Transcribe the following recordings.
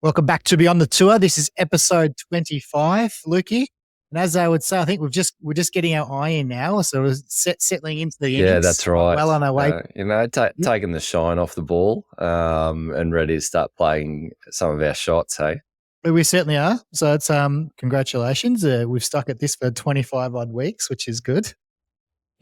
Welcome back to Beyond the Tour. This is episode 25, Lukey. And as I would say, I think we're just getting our eye in now, so we're settling into the innings. Yeah, that's right. Well on our way. Taking the shine off the ball and ready to start playing some of our shots, hey? We certainly are. So it's congratulations. We've stuck at this for 25 odd weeks, which is good.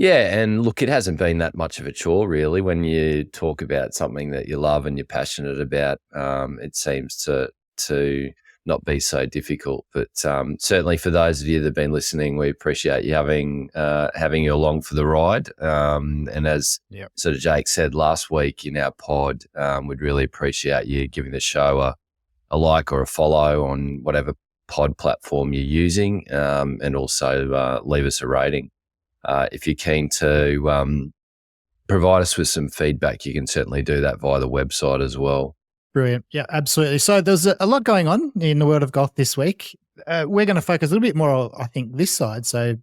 Yeah, and look, it hasn't been that much of a chore, really. When you talk about something that you love and you're passionate about, it seems to not be so difficult. But certainly for those of you that have been listening, we appreciate you having you along for the ride. And as sort of Jake said last week in our pod, we'd really appreciate you giving the show a like or a follow on whatever pod platform you're using, and also leave us a rating. If you're keen to provide us with some feedback, you can certainly do that via the website as well. Brilliant. Yeah, absolutely. So there's a lot going on in the world of golf this week. We're going to focus a little bit more, I think, this side. So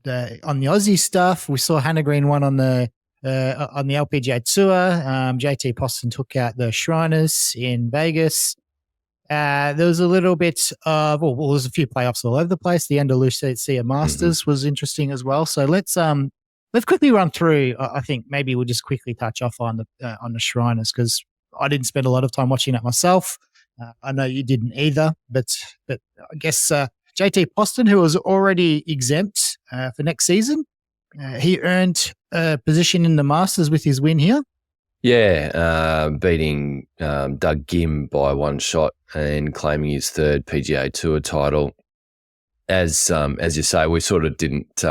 on the Aussie stuff, we saw Hannah Green won on the LPGA Tour. JT Poston took out the Shriners in Vegas. There was a little bit of, there was a few playoffs all over the place. The Andalusia Masters was interesting as well. So let's quickly run through. I think maybe we'll just quickly touch off on the Shriners, because I didn't spend a lot of time watching it myself. I know you didn't either, but I guess JT Poston, who was already exempt for next season, he earned a position in the Masters with his win here. Yeah, beating Doug Gim by one shot and claiming his third PGA Tour title. As you say, we sort of didn't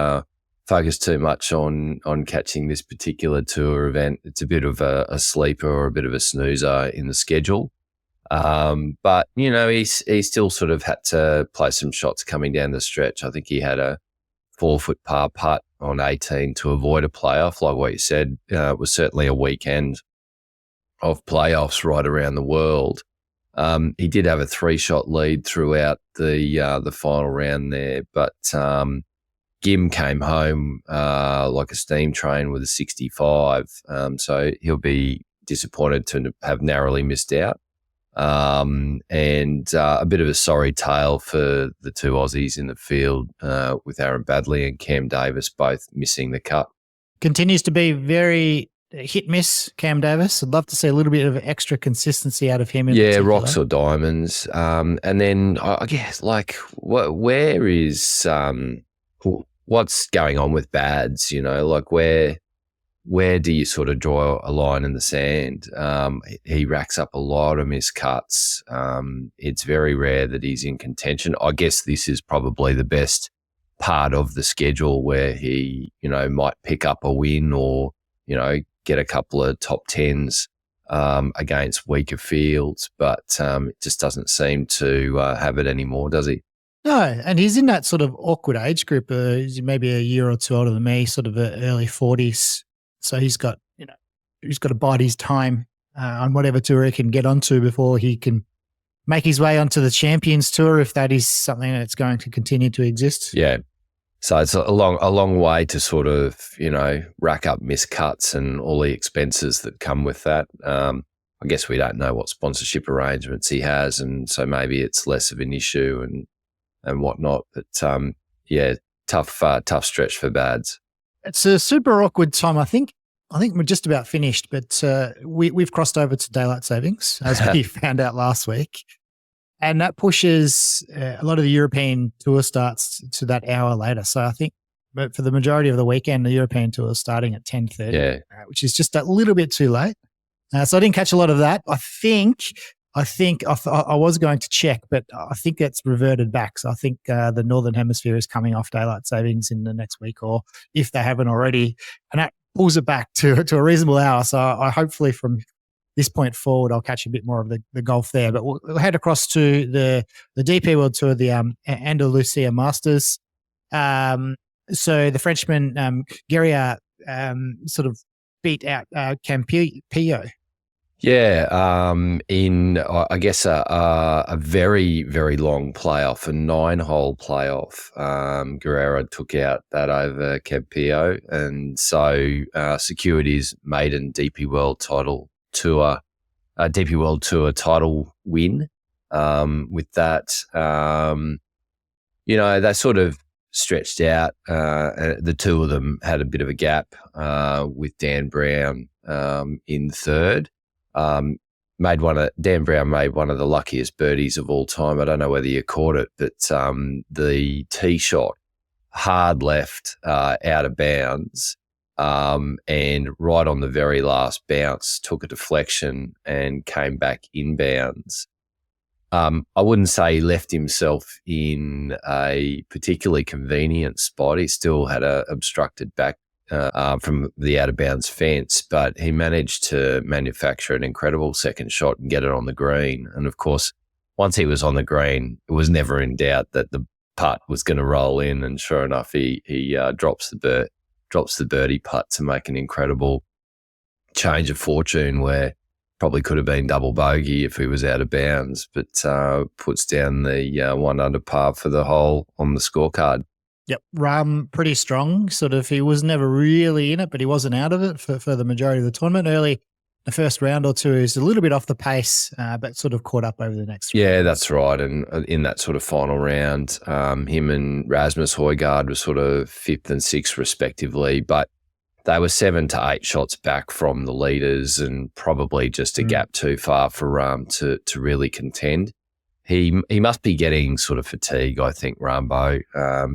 focus too much on catching this particular tour event. It's a bit of a sleeper or a bit of a snoozer in the schedule. But, you know, he still sort of had to play some shots coming down the stretch. I think he had a 4-foot par putt on 18 to avoid a playoff. Like what you said, it was certainly a weekend of playoffs right around the world. He did have a 3-shot lead throughout the final round there, but Gim came home like a steam train with a 65, so he'll be disappointed to have narrowly missed out. And a bit of a sorry tale for the two Aussies in the field, with Aaron Baddeley and Cam Davis both missing the cut. Continues to be very hit-miss, Cam Davis. I'd love to see a little bit of extra consistency out of him. Yeah, rocks or diamonds. And then I guess, like, where is what's going on with Bads? You know, like where do you sort of draw a line in the sand? He racks up a lot of missed cuts. It's very rare that he's in contention. I guess this is probably the best part of the schedule where he, you know, might pick up a win or, you know, get a couple of top tens against weaker fields, but it just doesn't seem to have it anymore, does he? No, and he's in that sort of awkward age group. He's maybe a year or two older than me, sort of early 40s. So he's got to bide his time on whatever tour he can get onto before he can make his way onto the Champions Tour, if that is something that's going to continue to exist. Yeah. So it's a long way to sort of, you know, rack up miscuts and all the expenses that come with that. I guess we don't know what sponsorship arrangements he has, and so maybe it's less of an issue and whatnot. But tough stretch for Bads. It's a super awkward time. I think we're just about finished, but we've crossed over to daylight savings, as we found out last week. And that pushes a lot of the European tour starts to that hour later. So I think, but for the majority of the weekend, the European tour is starting at 10:30, which is just a little bit too late. So I didn't catch a lot of that. I think I was going to check, but I think it's reverted back. So I think the Northern Hemisphere is coming off daylight savings in the next week, or if they haven't already, and that pulls it back to a reasonable hour. So I hopefully from this point forward, I'll catch a bit more of the golf there. But we'll head across to the DP World Tour, the Andalusia Masters. So the Frenchman, Guerrier, sort of beat out Campillo. Yeah, in I guess a very, very long playoff, a 9-hole playoff. Guerrero took out that over Campillo, and so secured his maiden DP World Tour title win. with that. They sort of stretched out. The two of them had a bit of a gap with Dan Brown in third. Dan Brown made one of the luckiest birdies of all time. I don't know whether you caught it, but the tee shot, hard left, out of bounds, and right on the very last bounce, took a deflection and came back inbounds. I wouldn't say he left himself in a particularly convenient spot. He still had a obstructed back from the out-of-bounds fence, but he managed to manufacture an incredible second shot and get it on the green. And, of course, once he was on the green, it was never in doubt that the putt was going to roll in, and sure enough, he drops the birdie putt to make an incredible change of fortune where probably could have been double bogey if he was out of bounds, but puts down the 1 under par for the hole on the scorecard. Yep, Rahm pretty strong. Sort of, he was never really in it, but he wasn't out of it for the majority of the tournament. Early, the first round or two, is a little bit off the pace, but sort of caught up over the next. Yeah, that's right. And in that sort of final round, him and Rasmus Højgaard were sort of 5th and 6th respectively, but they were 7 to 8 shots back from the leaders and probably just a gap too far for Rahm to really contend. He must be getting sort of fatigue, I think, Rambo,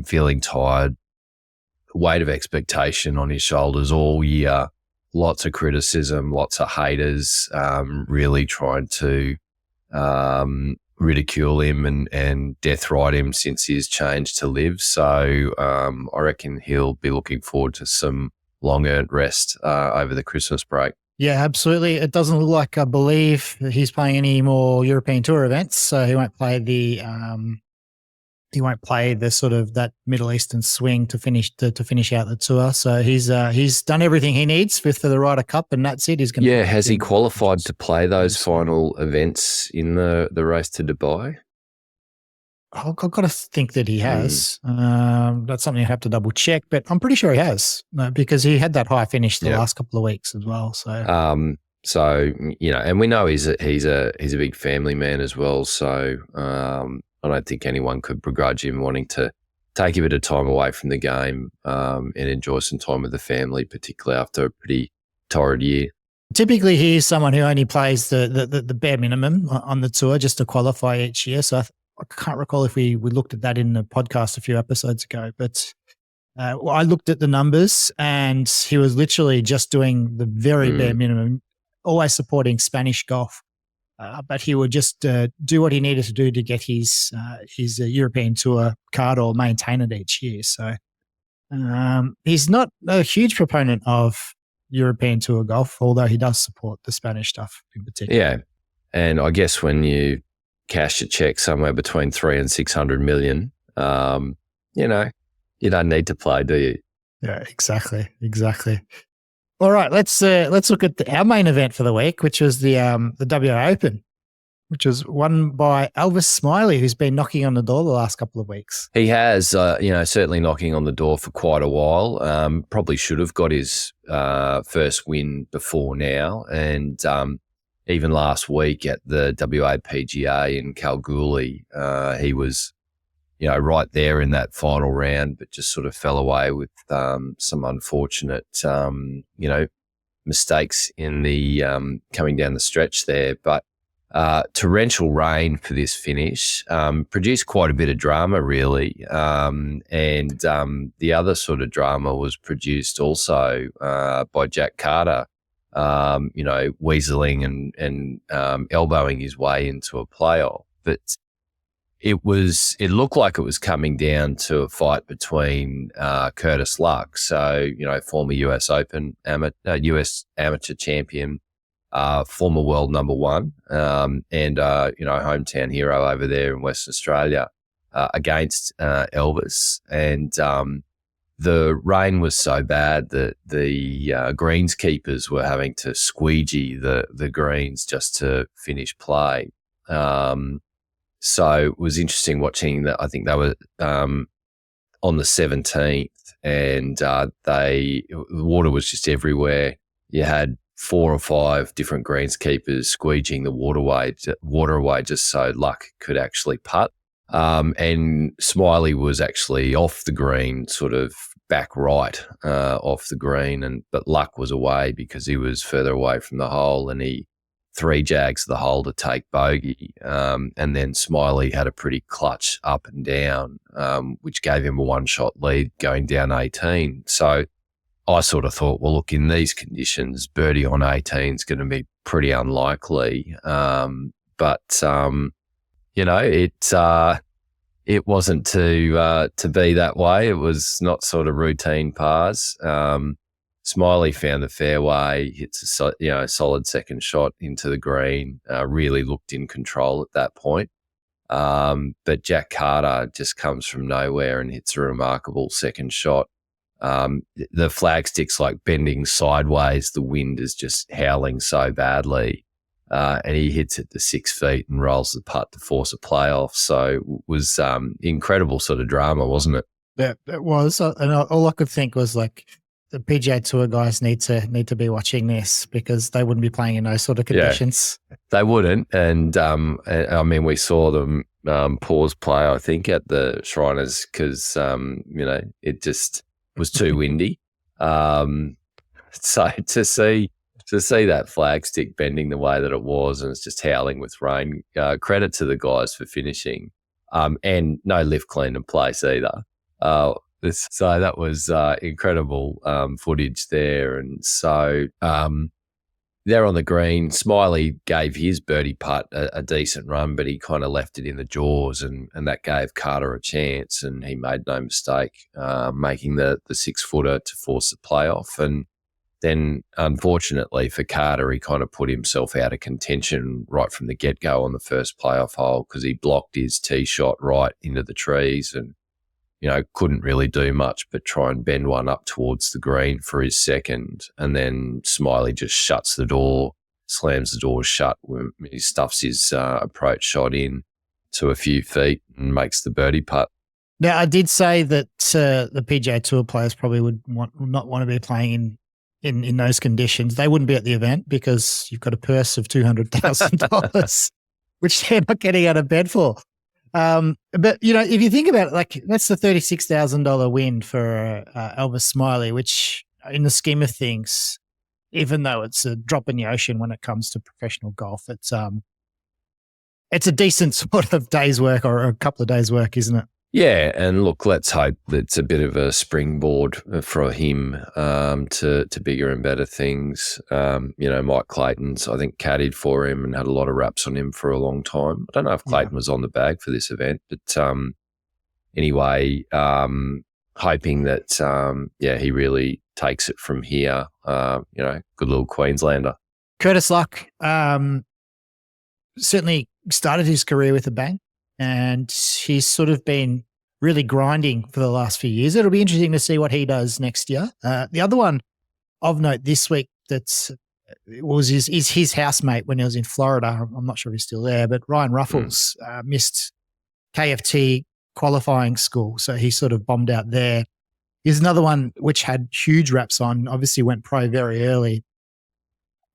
feeling tired, weight of expectation on his shoulders all year, lots of criticism, lots of haters really trying to ridicule him and death ride him since his change to LIV. So I reckon he'll be looking forward to some long-earned rest over the Christmas break. Yeah, absolutely. It doesn't look like, I believe, he's playing any more European Tour events, so he won't play the sort of that Middle Eastern swing to finish out the tour. So he's done everything he needs for the Ryder Cup, and that's it. He's going. Yeah, has he qualified to play those final events in the race to Dubai? I've got to think that he has. That's something I have to double check, but I'm pretty sure he has because he had that high finish the last couple of weeks as well. So, and we know he's a big family man as well. So, I don't think anyone could begrudge him wanting to take a bit of time away from the game and enjoy some time with the family, particularly after a pretty torrid year. Typically, he's someone who only plays the bare minimum on the tour just to qualify each year. So I can't recall if we looked at that in the podcast a few episodes ago, but I looked at the numbers and he was literally just doing the very bare minimum, always supporting Spanish golf. But he would just do what he needed to do to get his European Tour card or maintain it each year. So he's not a huge proponent of European Tour golf, although he does support the Spanish stuff in particular. Yeah, and I guess when you cash a check somewhere between 300 and 600 million, you don't need to play, do you? Yeah, exactly. All right, let's look at our main event for the week, which was the WA Open, which was won by Elvis Smylie, who's been knocking on the door the last couple of weeks. He has, certainly knocking on the door for quite a while. Probably should have got his first win before now, and even last week at the WA PGA in Kalgoorlie, he was, right there in that final round, but just sort of fell away with some unfortunate, mistakes in the coming down the stretch there. But torrential rain for this finish produced quite a bit of drama, really. And the other sort of drama was produced also by Jack Carter, weaseling and elbowing his way into a playoff. But it looked like it was coming down to a fight between Curtis Luck, so, former US Open, US amateur champion, former world number one, and, hometown hero over there in Western Australia, against Elvis. And the rain was so bad that the greenskeepers were having to squeegee the greens just to finish play. So it was interesting watching that. I think they were on the 17th, and the water was just everywhere. You had 4 or 5 different greenskeepers squeegeing the water away just so Luck could actually putt. And Smylie was actually off the green, sort of back right off the green, but Luck was away because he was further away from the hole, and he 3 jags the hole to take bogey. And then Smylie had a pretty clutch up and down, which gave him a 1-shot lead going down 18. So I sort of thought, well, look, in these conditions, birdie on 18 is going to be pretty unlikely. But it wasn't to be that way. It was not sort of routine pars. Smylie found the fairway, hits a solid second shot into the green. Really looked in control at that point. But Jack Carter just comes from nowhere and hits a remarkable second shot. The flag stick's like bending sideways. The wind is just howling so badly. And he hits it to 6 feet and rolls the putt to force a playoff. So it was incredible sort of drama, wasn't it? Yeah, it was. And all I could think was like, the PGA Tour guys need to be watching this because they wouldn't be playing in those sort of conditions. Yeah, they wouldn't. And I mean, we saw them pause play, I think, at the Shriners because, it just was too windy. So to see that flag stick bending the way that it was, and it's just howling with rain, credit to the guys for finishing. And no lift clean in place either. So that was incredible footage there. And so there on the green, Smylie gave his birdie putt a decent run, but he kind of left it in the jaws, and that gave Carter a chance, and he made no mistake making the 6-footer to force the playoff. And then, unfortunately for Carter, he kind of put himself out of contention right from the get-go on the first playoff hole because he blocked his tee shot right into the trees and couldn't really do much but try and bend one up towards the green for his second. And then Smylie just shuts the door, slams the door shut when he stuffs his approach shot in to a few feet and makes the birdie putt. Now, I did say that the PGA Tour players probably would not want to be playing in those conditions. They wouldn't be at the event because you've got a purse of $200,000, which they're not getting out of bed for. But if you think about it, like that's the $36,000 win for Elvis Smylie, which in the scheme of things, even though it's a drop in the ocean when it comes to professional golf, it's a decent sort of day's work or a couple of days' work, isn't it? Yeah, and look, let's hope it's a bit of a springboard for him to bigger and better things. Mike Clayton's, I think, caddied for him and had a lot of raps on him for a long time. I don't know if Clayton was on the bag for this event, but anyway, hoping that, he really takes it from here. Good little Queenslander. Curtis Luck certainly started his career with a bang. And he's sort of been really grinding for the last few years. It'll be interesting to see what he does next year. The other one of note this week is his housemate when he was in Florida. I'm not sure if he's still there, but Ryan Ruffles missed KFT qualifying school, so he sort of bombed out there. Here's another one which had huge raps on, obviously went pro very early.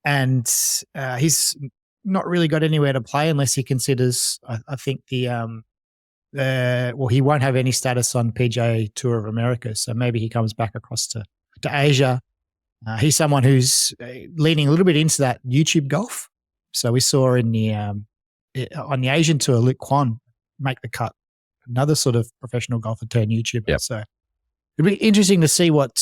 And he's not really got anywhere to play unless he considers, I think he won't have any status on PGA Tour of America. So maybe he comes back across to Asia. He's someone who's leaning a little bit into that YouTube golf. So we saw on the Asian Tour, Luke Kwan make the cut. Another sort of professional golfer turned YouTuber. Yep. So it'll be interesting to see what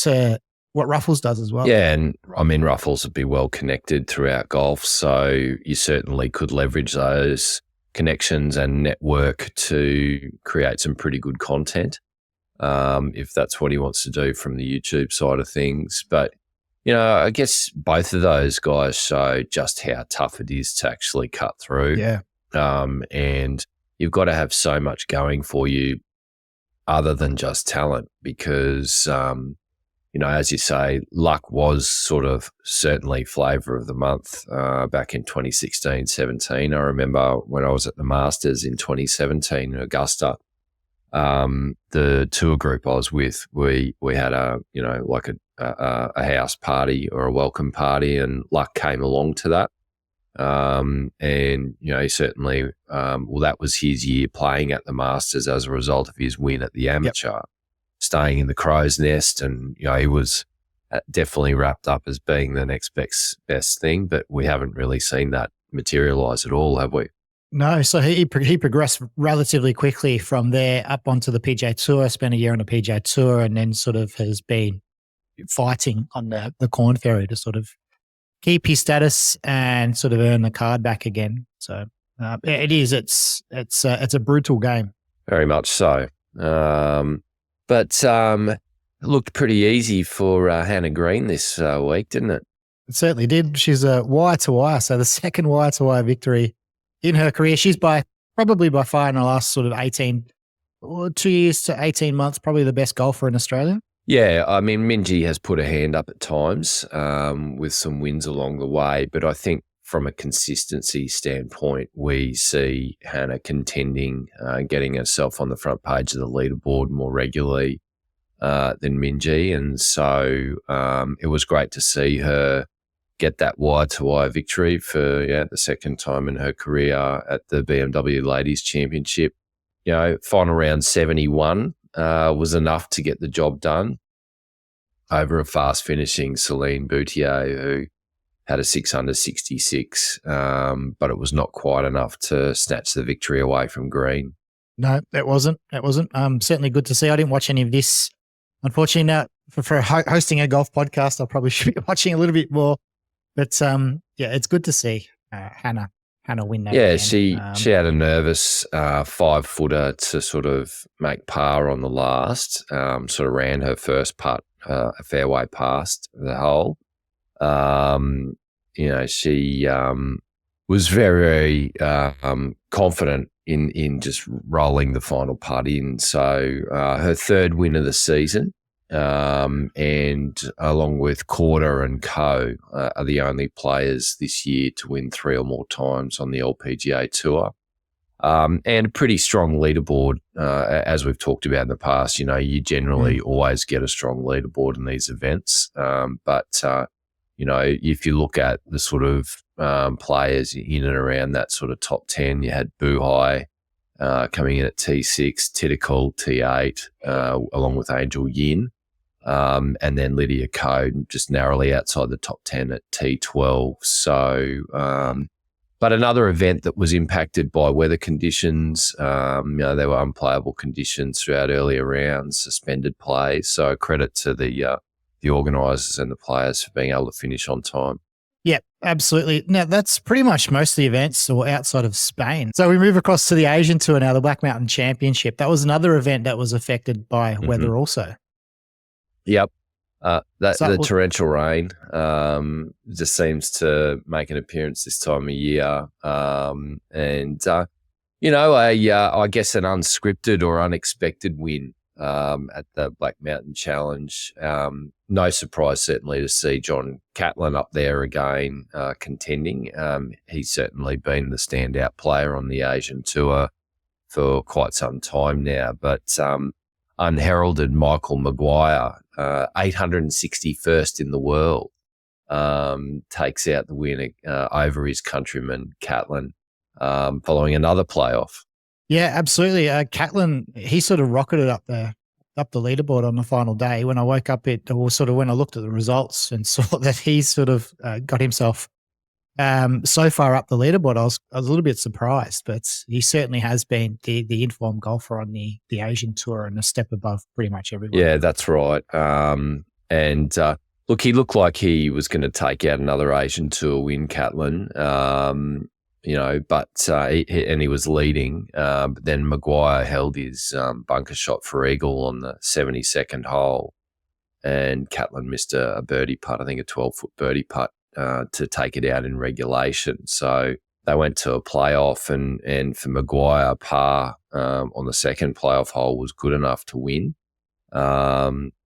Ruffles does as well. Yeah, and I mean, Ruffles would be well connected throughout golf, so you certainly could leverage those connections and network to create some pretty good content if that's what he wants to do from the YouTube side of things. But, I guess both of those guys show just how tough it is to actually cut through. Yeah. And you've got to have so much going for you other than just talent because as you say, Luck was sort of certainly flavour of the month back in 2016, 17. I remember when I was at the Masters in 2017 in Augusta, the tour group I was with, we had a a house party or a welcome party, and luck came along to that. And, he certainly, that was his year playing at the Masters as a result of his win at the amateur, staying in the crow's nest. And, he was definitely wrapped up as being the next best thing, but we haven't really seen that materialise at all, have we? No, so he progressed relatively quickly from there up onto the PGA Tour, spent a year on the PGA Tour, and then sort of has been fighting on the Corn Ferry to sort of keep his status and sort of earn the card back again. So it's a brutal game. Very much so. But it looked pretty easy for Hannah Green this week, didn't it? It certainly did. She's a wire to wire, so the second wire to wire victory in her career. She's probably by far in the last sort of 2 years to 18 months, probably the best golfer in Australia. Yeah, I mean, Minji has put her hand up at times with some wins along the way, but I think from a consistency standpoint, we see Hannah contending, getting herself on the front page of the leaderboard more regularly than Minji. And so it was great to see her get that wire-to-wire victory for the second time in her career at the BMW Ladies Championship. Final round 71 was enough to get the job done over a fast-finishing Celine Boutier, who had a 6 under 66, but it was not quite enough to snatch the victory away from Green. No, it wasn't. Certainly good to see. I didn't watch any of this. Unfortunately, now for hosting a golf podcast, I probably should be watching a little bit more. But it's good to see Hannah win that. Yeah, again. she had a nervous 5-footer to sort of make par on the last. Sort of ran her first putt a fairway past the hole. She was very, very confident in just rolling the final putt in. So her third win of the season. And along with Corder and Co are the only players this year to win 3 or more times on the LPGA Tour. And a pretty strong leaderboard, as we've talked about in the past. You generally always get a strong leaderboard in these events. But if you look at the sort of players in and around that sort of top 10, you had Buhai coming in at T6, Titikul T8, along with Angel Yin. And then Lydia Ko just narrowly outside the top 10 at T12. So, but another event that was impacted by weather conditions. There were unplayable conditions throughout earlier rounds, suspended play. So credit to the organisers and the players for being able to finish on time. Yeah, absolutely. Now, that's pretty much most of the events or outside of Spain. So we move across to the Asian Tour now, the Black Mountain Championship. That was another event that was affected by weather also. Yep. The torrential rain just seems to make an appearance this time of year. I guess an unscripted or unexpected win at the Black Mountain Challenge. No surprise, certainly, to see John Catlin up there again contending. He's certainly been the standout player on the Asian Tour for quite some time now. But unheralded Michael Maguire, 861st in the world, takes out the win over his countryman Catlin following another playoff. Yeah, absolutely. Catlin, he sort of rocketed up the leaderboard on the final day. When I woke up, when I looked at the results and saw that he sort of got himself so far up the leaderboard, I was a little bit surprised. But he certainly has been the informed golfer on the Asian Tour and a step above pretty much everyone. Yeah, that's right. Look, he looked like he was going to take out another Asian Tour win, Catlin. He was leading. But then Maguire held his bunker shot for eagle on the 72nd hole, and Catlin missed a birdie putt, I think a 12-foot birdie putt, to take it out in regulation. So they went to a playoff, and for Maguire, par on the second playoff hole was good enough to win.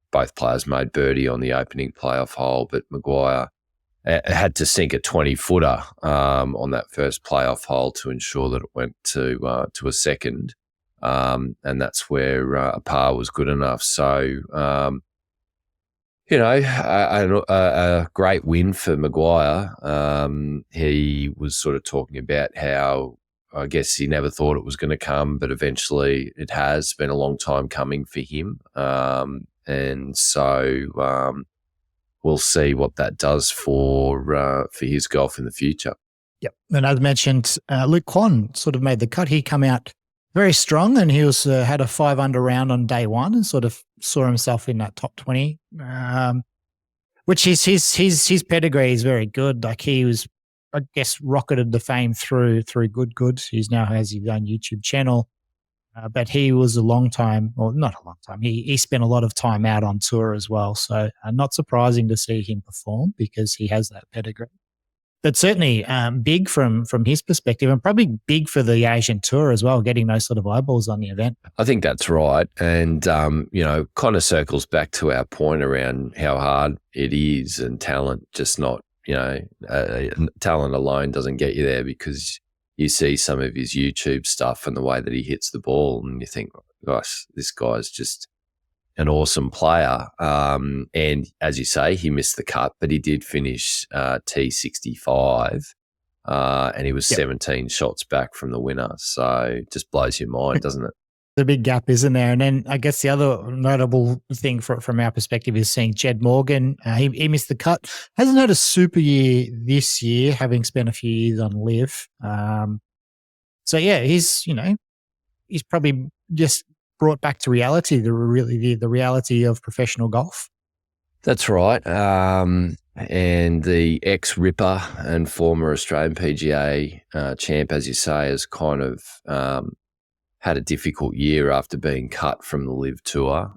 Both players made birdie on the opening playoff hole, but Maguire had to sink a 20-footer on that first playoff hole to ensure that it went to a second, and that's where a par was good enough. So A great win for Maguire. He was sort of talking about how I guess he never thought it was going to come, but eventually it has. Been a long time coming for him. And so we'll see what that does for his golf in the future. Yep. And as mentioned, Luke Kwan sort of made the cut. He come out very strong, and he was had a 5 under round on day one, and sort of saw himself in that top 20. Which his pedigree is very good. Like he was, I guess, rocketed to fame through Good. He now has his own YouTube channel, but he was a long time, or not a long time. He spent a lot of time out on tour as well. So not surprising to see him perform because he has that pedigree. But certainly big from his perspective, and probably big for the Asian tour as well, getting those sort of eyeballs on the event. I think that's right. And, kind of circles back to our point around how hard it is, and talent just not, talent alone doesn't get you there, because you see some of his YouTube stuff and the way that he hits the ball and you think, gosh, this guy's just an awesome player. And as you say, he missed the cut, but he did finish T65 and he was 17 shots back from the winner. So it just blows your mind, doesn't it? The big gap, isn't there? And then I guess the other notable thing from our perspective is seeing Jed Morgan. He missed the cut. Hasn't had a super year this year, having spent a few years on LIV. So yeah, he's probably just brought back to reality, the reality of professional golf. That's right. And the ex-Ripper and former Australian PGA champ, as you say, has kind of had a difficult year after being cut from the LIV Tour.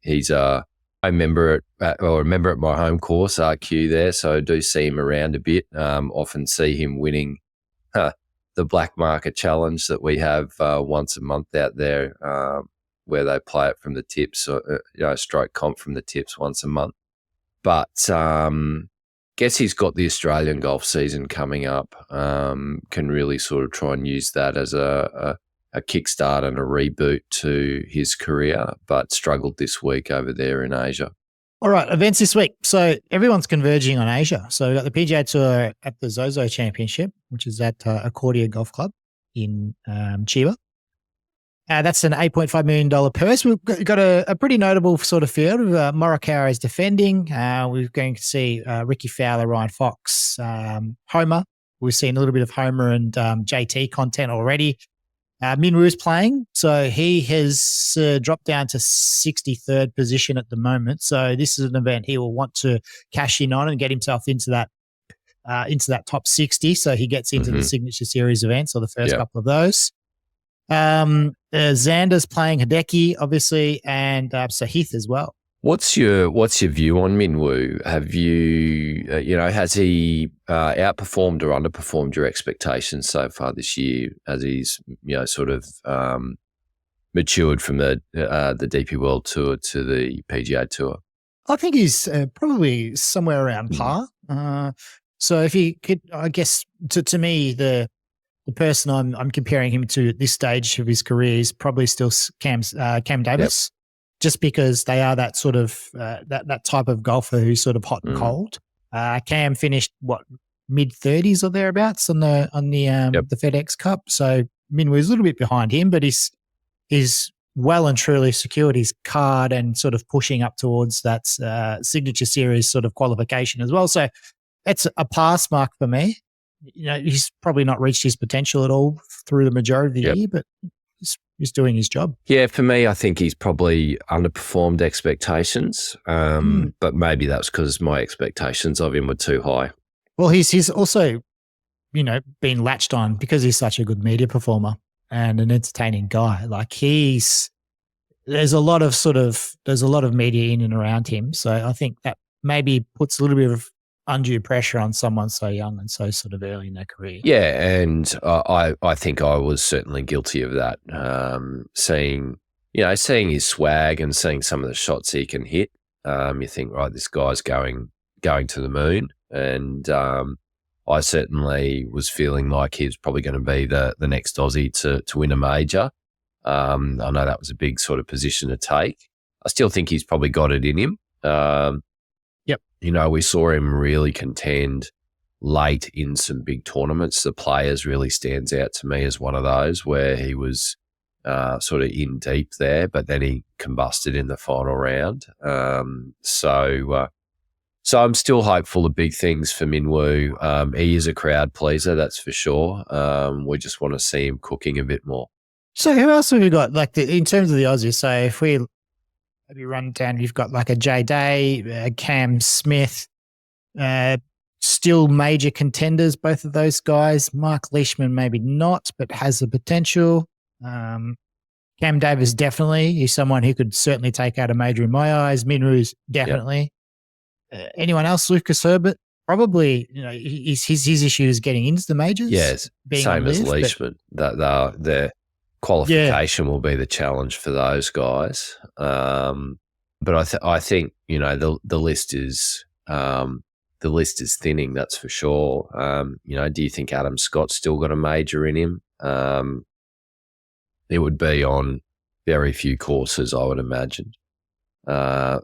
He's a member at my home course, RQ there, so I do see him around a bit. Often see him winning the Black Market Challenge that we have once a month out there, where they play it from the tips, or stroke comp from the tips once a month. But guess he's got the Australian golf season coming up. Can really sort of try and use that as a kickstart and a reboot to his career, but struggled this week over there in Asia. All right, events this week. So everyone's converging on Asia. So we've got the PGA Tour at the Zozo Championship, which is at Accordia Golf Club in Chiba. That's an $8.5 million purse. We've got a pretty notable sort of field. Morikawa is defending. We're going to see Ricky Fowler, Ryan Fox, Homer. We've seen a little bit of Homer and JT content already. Minwoo is playing, so he has dropped down to 63rd position at the moment. So this is an event he will want to cash in on and get himself into that top 60. So he gets into the Signature Series events, or the first couple of those. Xander's playing Hideki, obviously, and Sahith as well. What's your view on Minwoo? Have you, has he outperformed or underperformed your expectations so far this year, as he's, sort of matured from the DP World Tour to the PGA Tour? I think he's probably somewhere around par. So if he could, I guess, to me, the person I'm comparing him to at this stage of his career is probably still Cam Davis. Yep. Just because they are that sort of that type of golfer who's sort of hot and cold. Cam finished mid-30s or thereabouts on the FedEx Cup. So Minwoo's a little bit behind him, but he's well and truly secured his card and sort of pushing up towards that Signature Series sort of qualification as well. So that's a pass mark for me. He's probably not reached his potential at all through the majority of the year, but he's doing his job. Yeah, for me, I think he's probably underperformed expectations, but maybe that's because my expectations of him were too high. Well, he's also, been latched on because he's such a good media performer and an entertaining guy. Like there's a lot of media in and around him. So I think that maybe puts a little bit of undue pressure on someone so young and so sort of early in their career. Yeah, and I think I was certainly guilty of that. Seeing his swag and seeing some of the shots he can hit, you think, right, this guy's going to the moon. And I certainly was feeling like he was probably going to be the next Aussie to win a major. I know that was a big sort of position to take. I still think he's probably got it in him. Yep. We saw him really contend late in some big tournaments. The Players really stands out to me as one of those where he was sort of in deep there, but then he combusted in the final round. So I'm still hopeful of big things for Minwoo. He is a crowd pleaser, that's for sure. We just want to see him cooking a bit more. So who else have you got? Like in terms of the Aussies, so if we maybe run down, you've got like a Jay Day, Cam Smith, still major contenders, both of those guys. Mark Leishman maybe not, but has the potential. Cam Davis definitely. He's someone who could certainly take out a major in my eyes. Minwoo's definitely. Yep. Anyone else? Lucas Herbert? Probably, his issue is getting into the majors. Yes, same as Leishman. Their qualification will be the challenge for those guys. But I think the list is thinning. That's for sure. Do you think Adam Scott's still got a major in him? It would be on very few courses, I would imagine.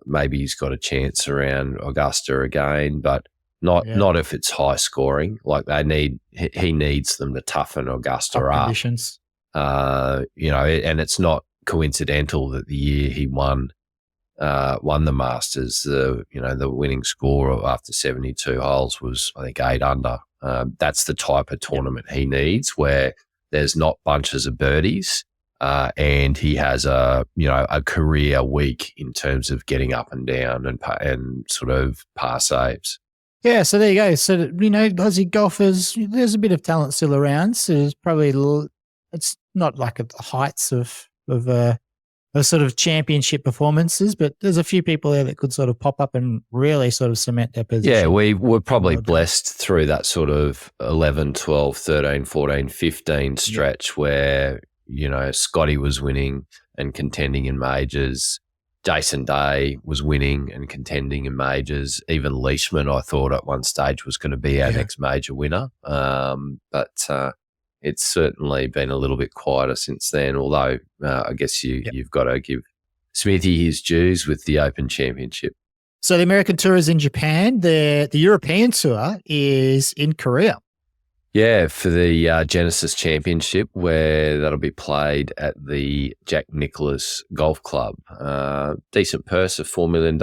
Maybe he's got a chance around Augusta again, but not if it's high scoring. Like he needs them to toughen Augusta up. Conditions. And it's not coincidental that the year he won the Masters, the winning score after 72 holes was, I think, 8 under. That's the type of tournament he needs, where there's not bunches of birdies, and he has a career week in terms of getting up and down and sort of par saves. Yeah, so there you go. So Aussie golfers, there's a bit of talent still around. So there's probably it's not like at the heights of sort of championship performances, but there's a few people there that could sort of pop up and really sort of cement their position. Yeah, we were probably blessed through that sort of 11, 12, 13, 14, 15 stretch where, Scotty was winning and contending in majors. Jason Day was winning and contending in majors. Even Leishman, I thought at one stage, was going to be our next major winner. But it's certainly been a little bit quieter since then, although I guess you've got to give Smithy his dues with the Open Championship. So the American Tour is in Japan. The European Tour is in Korea. Yeah, for the Genesis Championship, where that'll be played at the Jack Nicklaus Golf Club. Decent purse of $4 million.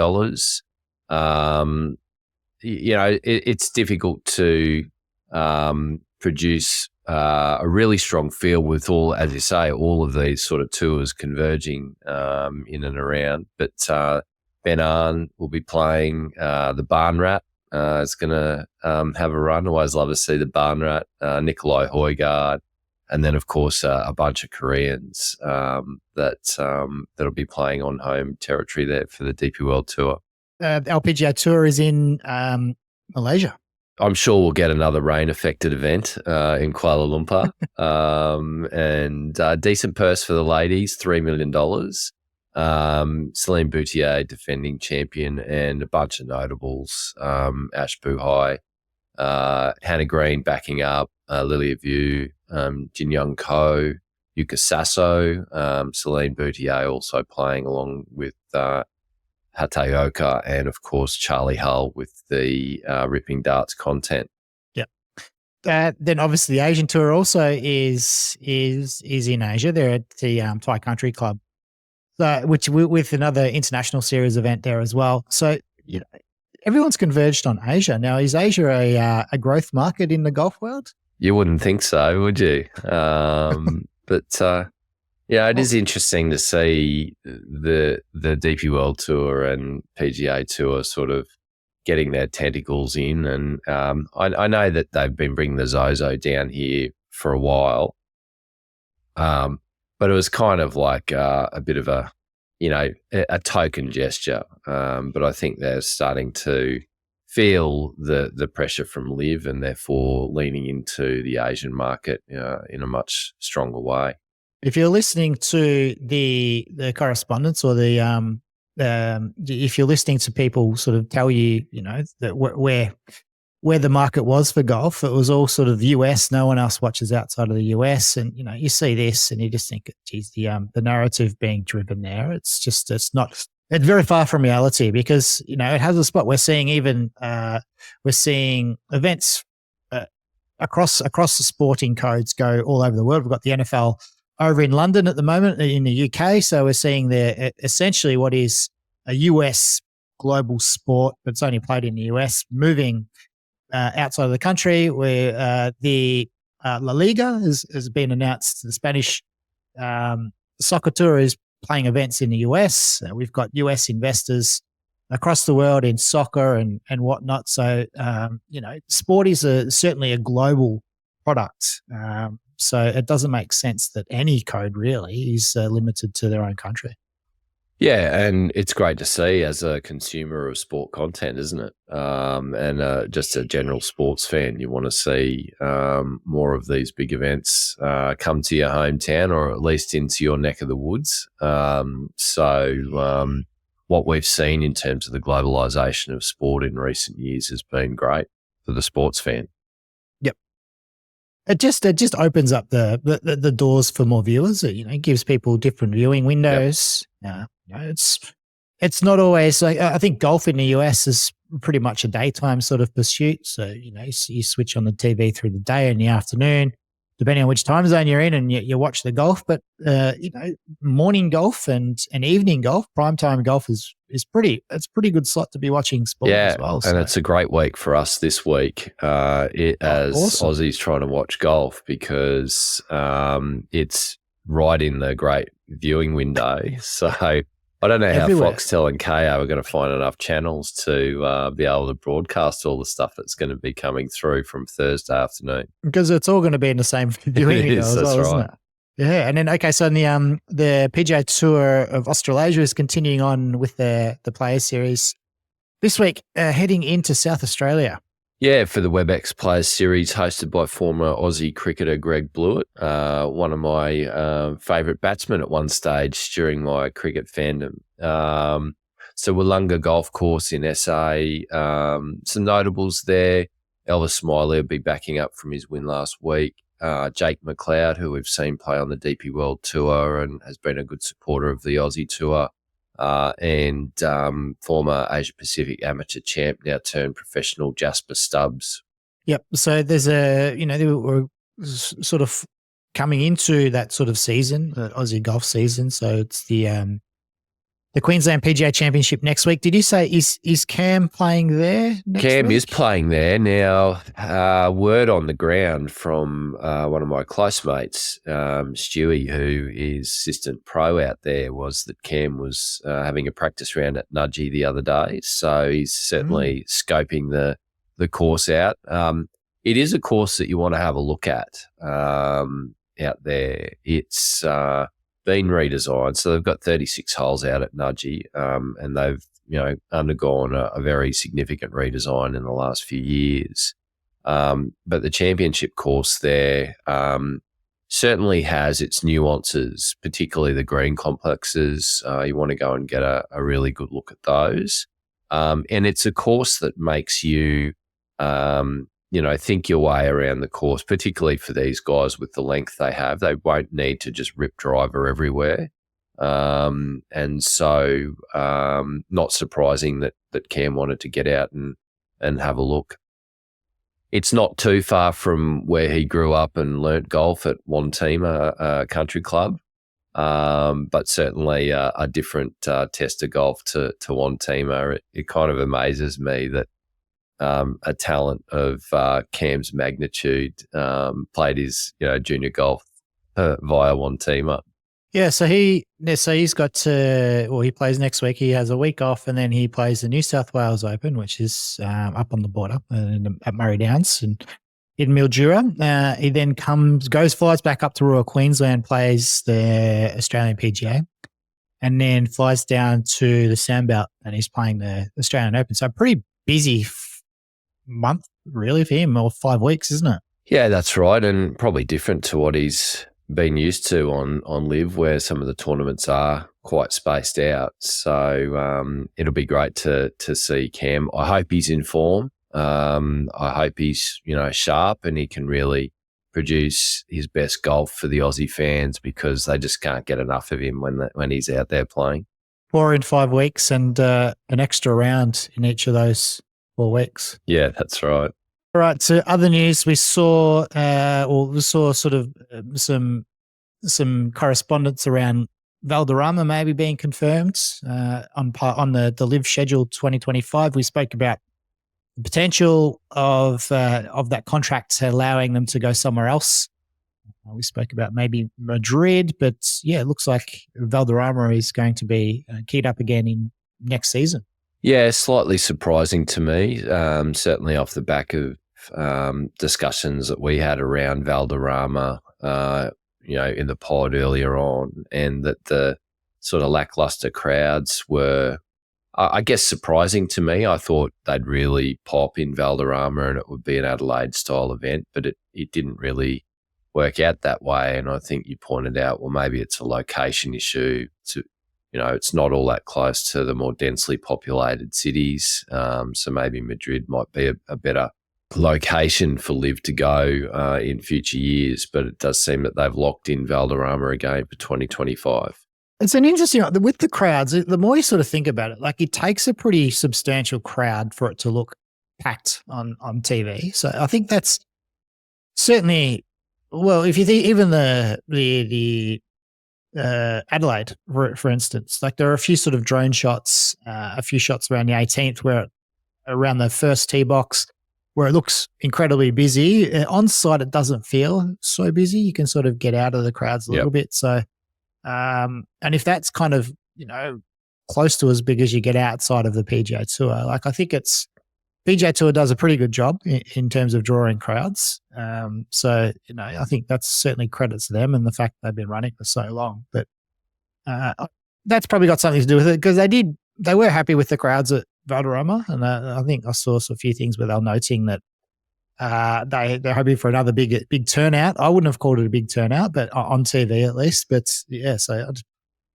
It's difficult to produce a really strong field with all of these sort of tours converging in and around. But Ben Arn will be playing the Barn Rat. It's going to have a run. Always love to see the Barn Rat, Nikolai Højgaard, and then, of course, a bunch of Koreans that'll be playing on home territory there for the DP World Tour. The LPGA Tour is in Malaysia. I'm sure we'll get another rain-affected event in Kuala Lumpur. And decent purse for the ladies, $3 million. Celine Boutier, defending champion, and a bunch of notables. Ash Buhai, Hannah Green backing up, Lilia Vu, Jin Young Ko, Yuka Sasso, Celine Boutier also playing along with Hataoka, and of course Charlie Hull with the Ripping Darts content. Yep. Then obviously the Asian Tour also is in Asia. They're at the Thai Country Club, which with another international series event there as well. So everyone's converged on Asia now. Is Asia a growth market in the golf world? You wouldn't think so, would you? But it is interesting to see the DP World Tour and PGA Tour sort of getting their tentacles in. And I know that they've been bringing the Zozo down here for a while, but it was kind of like a bit of a token gesture. But I think they're starting to feel the pressure from LIV and therefore leaning into the Asian market in a much stronger way. If you're listening to the correspondence or if you're listening to people sort of tell you, that where the market was for golf, it was all sort of US. No one else watches outside of the US, and you see this and you just think, geez, the narrative being driven there. It's not It's very far from reality because, it has a spot. We're seeing events across the sporting codes go all over the world. We've got the NFL over in London at the moment in the UK. So we're seeing there essentially what is a US global sport, but it's only played in the US, moving outside of the country, where the La Liga has been announced. The Spanish soccer tour is playing events in the US. We've got US investors across the world in soccer and whatnot. So, sport is certainly a global product. So it doesn't make sense that any code really is limited to their own country. Yeah, and it's great to see as a consumer of sport content, isn't it? And just a general sports fan, you want to see more of these big events come to your hometown or at least into your neck of the woods. What we've seen in terms of the globalisation of sport in recent years has been great for the sports fan. Yep. It just opens up the doors for more viewers. It gives people different viewing windows. Yep. It's not always like, I think golf in the US is pretty much a daytime sort of pursuit. So, you switch on the TV through the day and the afternoon, depending on which time zone you're in, and you watch the golf. But, morning golf and evening golf, primetime golf it's a pretty good slot to be watching sport as well. And it's a great week for us this week as awesome. Aussies trying to watch golf because it's right in the great viewing window. So I don't know how Foxtel and KO are going to find enough channels to be able to broadcast all the stuff that's going to be coming through from Thursday afternoon. Because it's all going to be in the same viewing window as well, isn't it? Yeah, and then so the PGA Tour of Australasia is continuing on with the Players Series this week, heading into South Australia. Yeah, for the WebEx Players Series hosted by former Aussie cricketer Greg Blewett, one of my favourite batsmen at one stage during my cricket fandom. So Wollonga Golf Course in SA, some notables there. Elvis Smylie will be backing up from his win last week. Jake McLeod, who we've seen play on the DP World Tour and has been a good supporter of the Aussie Tour. And former Asia-Pacific amateur champ, now turned professional, Jasper Stubbs. Yep. So there's we're sort of coming into that sort of season, the Aussie golf season. So it's the Queensland PGA Championship next week. Did you say is Cam playing there next Cam week? is playing there. Now, word on the ground from one of my close mates, Stewie, who is assistant pro out there, was that Cam was having a practice round at Nudgee the other day. So he's certainly scoping the course out. It is a course that you want to have a look at out there. It's been redesigned. So they've got 36 holes out at Nudgee, and they've, undergone a very significant redesign in the last few years. But the championship course there certainly has its nuances, particularly the green complexes. You want to go and get a really good look at those. And it's a course that makes you, think your way around the course, particularly for these guys with the length they have. They won't need to just rip driver everywhere. And so not surprising that Cam wanted to get out and have a look. It's not too far from where he grew up and learnt golf at Wantima Country Club, but certainly a different test of golf to Wantima. It kind of amazes me that a talent of Cam's magnitude played his junior golf via Wantima. Yeah, so he's got he plays next week. He has a week off, and then he plays the New South Wales Open, which is up on the border at Murray Downs and in Mildura. He then flies back up to Royal Queensland, plays the Australian PGA, and then flies down to the Sandbelt, and he's playing the Australian Open. So a pretty busy month, really, for him, or 5 weeks, isn't it? Yeah, that's right, and probably different to what he's been used to on LIV, where some of the tournaments are quite spaced out. So it'll be great to see Cam. I hope he's in form. I hope he's sharp and he can really produce his best golf for the Aussie fans, because they just can't get enough of him when he's out there playing. 4 in 5 weeks and an extra round in each of those 4 weeks. Yeah, that's right. All right. So other news, we saw sort of some correspondence around Valderrama maybe being confirmed on the LIV schedule 2025. We spoke about the potential of that contract allowing them to go somewhere else. We spoke about maybe Madrid, but yeah, it looks like Valderrama is going to be keyed up again in next season. Yeah, slightly surprising to me, certainly off the back of discussions that we had around Valderrama, in the pod earlier on, and that the sort of lackluster crowds were, I guess, surprising to me. I thought they'd really pop in Valderrama and it would be an Adelaide-style event, but it didn't really work out that way. And I think you pointed out, well, maybe it's a location issue. It's not all that close to the more densely populated cities. So maybe Madrid might be a better location for LIV to go in future years. But it does seem that they've locked in Valderrama again for 2025. It's an interesting, with the crowds, the more you sort of think about it, like it takes a pretty substantial crowd for it to look packed on TV. So I think that's certainly, well, if you think even the Adelaide, for instance, like there are a few sort of drone shots, a few shots around the 18th where around the first tee box where it looks incredibly busy. On site, it doesn't feel so busy. You can sort of get out of the crowds a little bit. So, and if that's kind of, close to as big as you get outside of the PGA Tour, like I think PGA Tour does a pretty good job in terms of drawing crowds. So, I think that's certainly credits to them and the fact they've been running for so long. But that's probably got something to do with it because they were happy with the crowds at Valderrama. And I think I saw a few things where they're noting that they're hoping for another big turnout. I wouldn't have called it a big turnout, but on TV at least. But yeah, so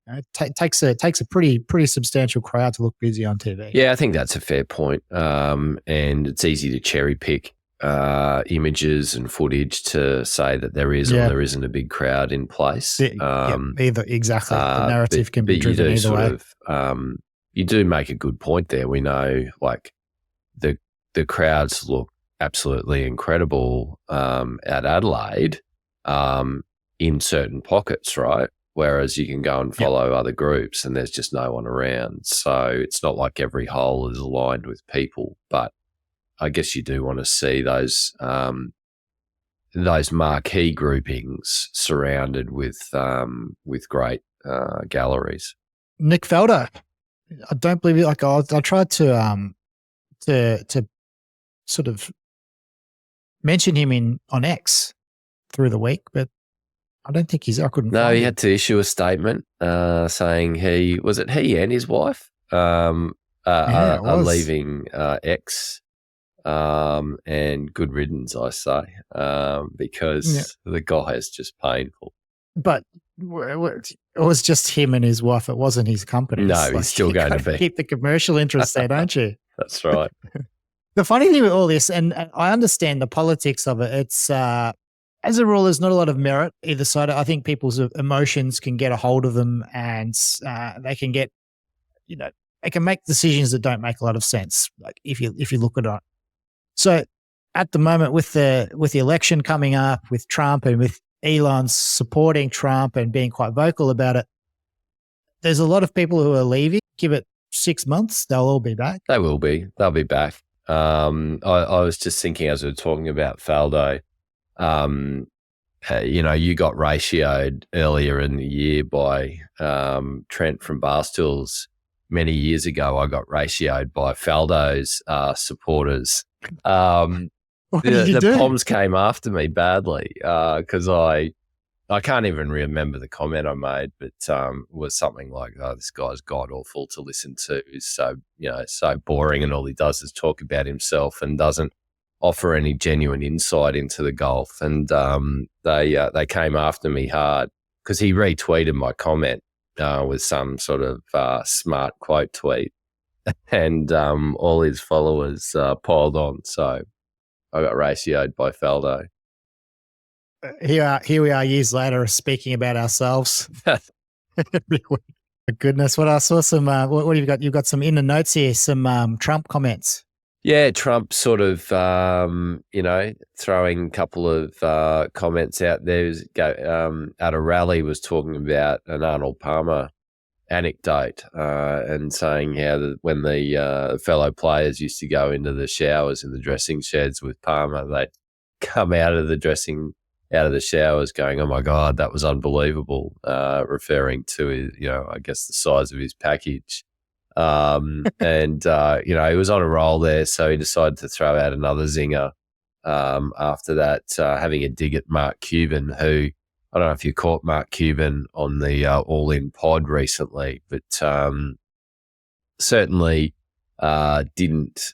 it takes a pretty substantial crowd to look busy on TV. Yeah, I think that's a fair point. And it's easy to cherry pick images and footage to say that there is or there isn't a big crowd in place. Either exactly. The narrative can be driven either way. You do make a good point there. We know like the crowds look absolutely incredible at Adelaide in certain pockets, right? Whereas you can go and follow other groups and there's just no one around. So it's not like every hole is aligned with people, but I guess you do want to see those marquee groupings surrounded with great galleries. Nick Felder, I don't believe it. Like I tried to sort of mention him on X through the week, but I don't think I couldn't. No, he had to issue a statement saying he and his wife are leaving X, and good riddance, I say, because the guy is just painful. But it was just him and his wife. It wasn't his company. No, he's still going to be. Keep the commercial interest there, don't you? That's right. The funny thing with all this, and I understand the politics of it, it's as a rule, there's not a lot of merit either side. I think people's emotions can get a hold of them and they can get, they can make decisions that don't make a lot of sense. Like if you look at it. So at the moment with the election coming up, with Trump and with Elon supporting Trump and being quite vocal about it, there's a lot of people who are leaving. Give it 6 months, they'll all be back. They will be. They'll be back. I was just thinking as we were talking about Faldo, you got ratioed earlier in the year by Trent from Barstools. Many years ago, I got ratioed by Faldo's supporters. The Poms came after me badly because I can't even remember the comment I made, but was something like, "Oh, this guy's god awful to listen to. He's so so boring, and all he does is talk about himself and doesn't offer any genuine insight into the golf." And they came after me hard because he retweeted my comment with some sort of smart quote tweet, and all his followers piled on. So I got ratioed by Faldo. Here we are years later speaking about ourselves. Goodness, what I saw some. What have you got? You've got some in the notes here. Some Trump comments. Yeah, Trump sort of, throwing a couple of comments out there. At a rally, was talking about an Arnold Palmer anecdote and saying how when the fellow players used to go into the showers in the dressing sheds with Palmer, they'd come out of the showers going, "Oh my God, that was unbelievable," referring to his, I guess the size of his package. He was on a roll there, so he decided to throw out another zinger after that, having a dig at Mark Cuban, who, I don't know if you caught Mark Cuban on the All In pod recently, but certainly didn't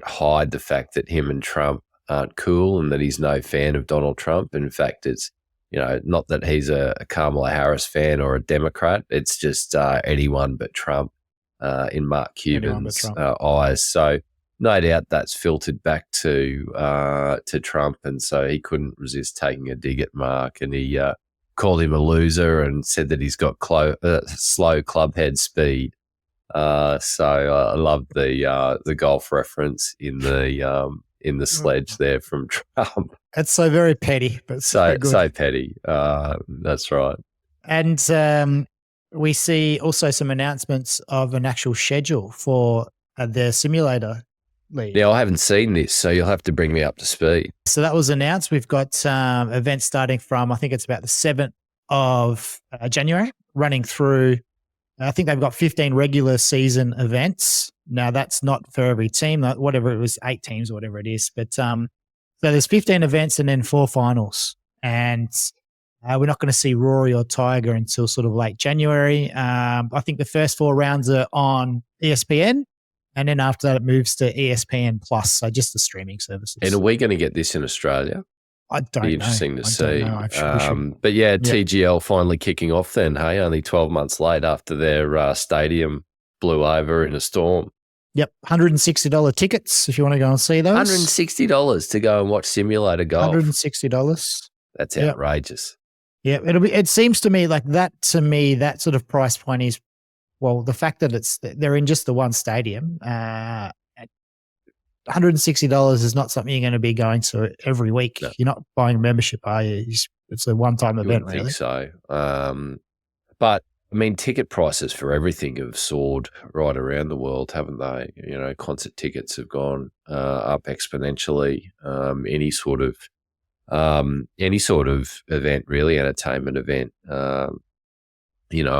hide the fact that him and Trump aren't cool and that he's no fan of Donald Trump. In fact, it's, not that he's a Kamala Harris fan or a Democrat. It's just anyone but Trump in Mark Cuban's eyes. So no doubt that's filtered back to Trump, and so he couldn't resist taking a dig at Mark, and he called him a loser and said that he's got slow clubhead speed. So I love the golf reference in the sledge there from Trump. It's so very petty, but so petty. That's right. And we see also some announcements of an actual schedule for the simulator league. Yeah, I haven't seen this, so you'll have to bring me up to speed. So that was announced. We've got events starting from, I think it's about the 7th of January, running through. I think they've got 15 regular season events. Now, that's not for every team, whatever it was, 8 teams or whatever it is. But so there's 15 events and then 4 finals. And we're not going to see Rory or Tiger until sort of late January. I think the first 4 rounds are on ESPN. And then after that, it moves to ESPN Plus, so just the streaming services. And are we going to get this in Australia? I don't know. Be interesting to see. But yeah, TGL finally kicking off then, hey? Only 12 months late after their stadium blew over in a storm. Yep, $160 tickets if you want to go and see those. $160 to go and watch simulator golf. $160. That's outrageous. Yeah, it seems to me like that. To me, that sort of price point is, well, the fact that they're in just the one stadium. $160 is not something you're going to be going to every week. No. You're not buying a membership, are you? It's a one-time event, really. I think so. But I mean, ticket prices for everything have soared right around the world, haven't they? Concert tickets have gone up exponentially. Any sort of event, really, entertainment event. I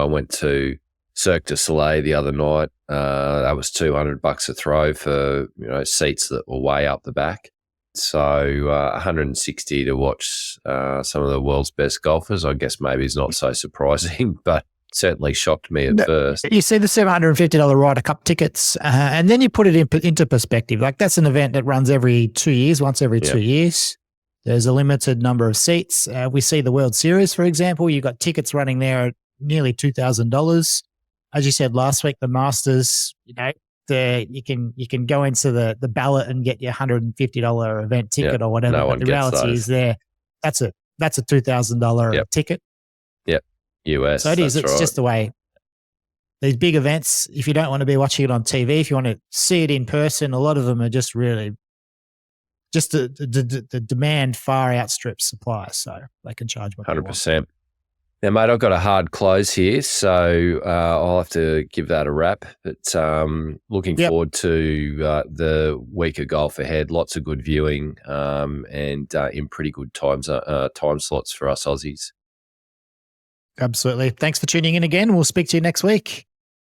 went to Cirque du Soleil the other night. That was $200 a throw for seats that were way up the back. So $160 to watch some of the world's best golfers. I guess maybe is not so surprising, but certainly shocked me at first. You see the $750 Ryder Cup tickets, and then you put it into perspective. Like, that's an event that runs every 2 years, once every 2 years. There's a limited number of seats. We see the World Series, for example. You've got tickets running there at nearly $2,000. As you said last week, the Masters, you can go into the ballot and get your $150 event ticket or whatever. No, but the reality is that's a $2,000 ticket. Yep. US. So it is. It's right. just the way these big events, if you don't want to be watching it on TV, if you want to see it in person, a lot of them are just really just the demand far outstrips supply. So they can charge what 100%. they want. Now, mate, I've got a hard close here, so I'll have to give that a wrap. But looking forward to the week of golf ahead. Lots of good viewing and in pretty good time slots for us Aussies. Absolutely. Thanks for tuning in again. We'll speak to you next week.